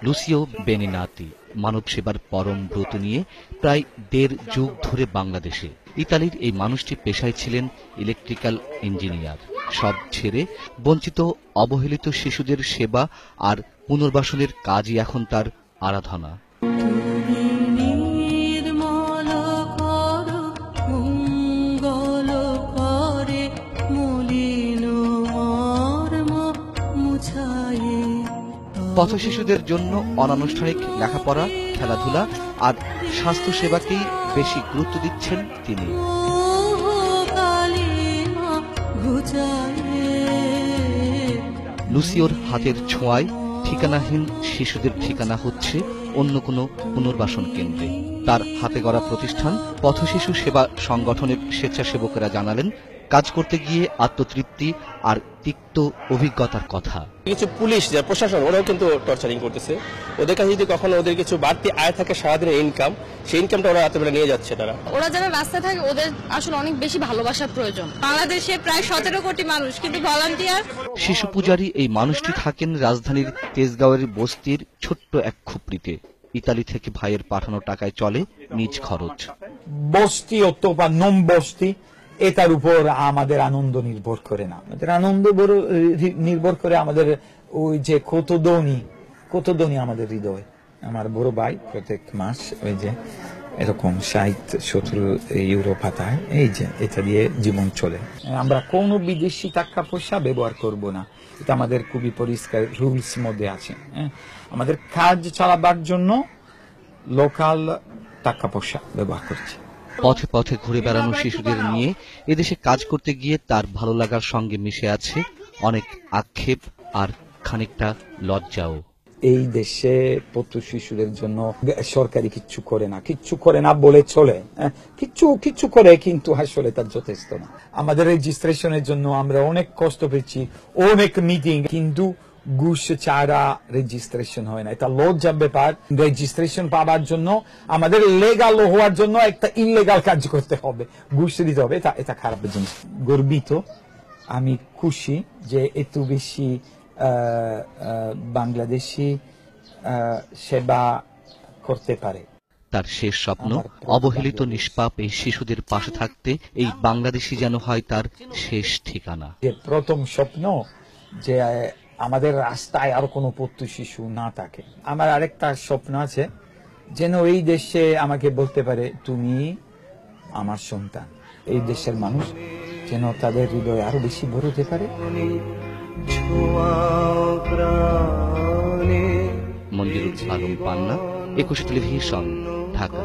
লুসিও বেনিনাতি মানব সেবার পরম ব্রত নিয়ে প্রায় ১.৫ যুগ ধরে বাংলাদেশে। ইতালির এই মানুষটি পেশায় ছিলেন ইলেকট্রিক্যাল ইঞ্জিনিয়ার। সব ছেড়ে বঞ্চিত অবহেলিত শিশুদের সেবা আর পুনর্বাসনের কাজই এখন তার আরাধনা। পথ শিশুদের জন্য অনানুষ্ঠানিক লেখাপড়া, খেলাধুলা আর স্বাস্থ্য সেবাকেই বেশি গুরুত্ব দিচ্ছেন তিনি। লুসিওর হাতের ছোঁয়ায় ঠিকানাহীন শিশুদের ঠিকানা হচ্ছে অন্য কোনো পুনর্বাসন কেন্দ্রে। তার হাতে গড়া প্রতিষ্ঠান পথশিশু সেবা সংগঠনের স্বেচ্ছাসেবকেরা জানালেন, কাজ করতে গিয়ে আত্মতৃপ্তি আর তিক্ত অভিজ্ঞতার কথা। কিছু পুলিশ যে প্রশাসন ওরাও কিন্তু টর্চারিং করতেছে। ওদের কাছে যদি কখনো ওদের কিছু বাড়তি আয় থাকে সারাদিনের ইনকাম, সেই ইনকামটা ওরা রাতে বেলা নিয়ে যাচ্ছে। ওরা যারা রাস্তায় থাকে ওদের আসলে অনেক বেশি ভালোবাসার প্রয়োজন। বাংলাদেশে প্রায় ১৭ কোটি মানুষ, কিন্তু ভলান্টিয়ার। শিশু পূজারী এই মানুষটি থাকেন রাজধানীর তেজগাঁওয়ের বস্তির ছোট্ট এক খুপড়িতে। ইতালি থেকে ভাইয়ের পাঠানো টাকায় চলে নিজ খরচ। বস্তি অথবা নম বস্তি, এটার উপর আমাদের আনন্দ নির্ভর করে না। আমাদের আনন্দ নির্ভর করে আমাদের ওই যে কত আমাদের হৃদয়। আমার বড় ভাই প্রত্যেক মাস ওই যে এরকম ৬০-৭০ ইউরো পাঠায়, এই যে এটা দিয়ে জীবন চলে। আমরা কোনো বিদেশি টাকা পয়সা ব্যবহার করব না, এটা আমাদের খুবই পরিষ্কার রুলস মধ্যে আছে। আমাদের কাজ চালাবার জন্য লোকাল টাকা পয়সা ব্যবহার করছি। পথে পথে ঘুরে বেড়ানো শিশুদের নিয়ে এদেশে কাজ করতে গিয়ে তার ভালো লাগার সঙ্গে মিশে আছে অনেক আক্ষেপ আর খানিকটা লজ্জাও। এই দেশে পথ শিশুদের জন্য সরকারি কিচ্ছু করে না বলে চলে। কিচ্ছু করে, কিন্তু আসলে তার যথেষ্ট না। আমাদের রেজিস্ট্রেশনের জন্য আমরা অনেক কষ্ট পেয়েছি, অনেক মিটিং, কিন্তু ঘুষ ছাড়া রেজিস্ট্রেশন হয় না। এটা লজ্জার ব্যাপার। রেজিস্ট্রেশন পাওয়ার জন্য আমাদের লেগাল হওয়ার জন্য একটা ইললেগাল কাজ করতে হবে, ঘুষ দিতে হবে। এটা খারাপ জিনিস। গর্বিত, আমি খুশি যে এত বেশি বাংলাদেশি সেবা করতে পারে। তার শেষ স্বপ্ন অবহেলিত নিষ্পাপ এই শিশুদের পাশে থাকতে এই বাংলাদেশি যেন হয় তার শেষ ঠিকানা। প্রথম স্বপ্ন যে আমাদের রাস্তায় আর কোনো পথ শিশু না থাকে। আমার আরেকটা স্বপ্ন আছে, যেন এই দেশে আমাকে বলতে পারে তুমি আমার সন্তান। এই দেশের মানুষ যেন তাদের হৃদয় আরো বেশি বড় হতে পারে। মঞ্জুরুল আলম পান্না, ২১ টেলিভিশন, ঢাকা।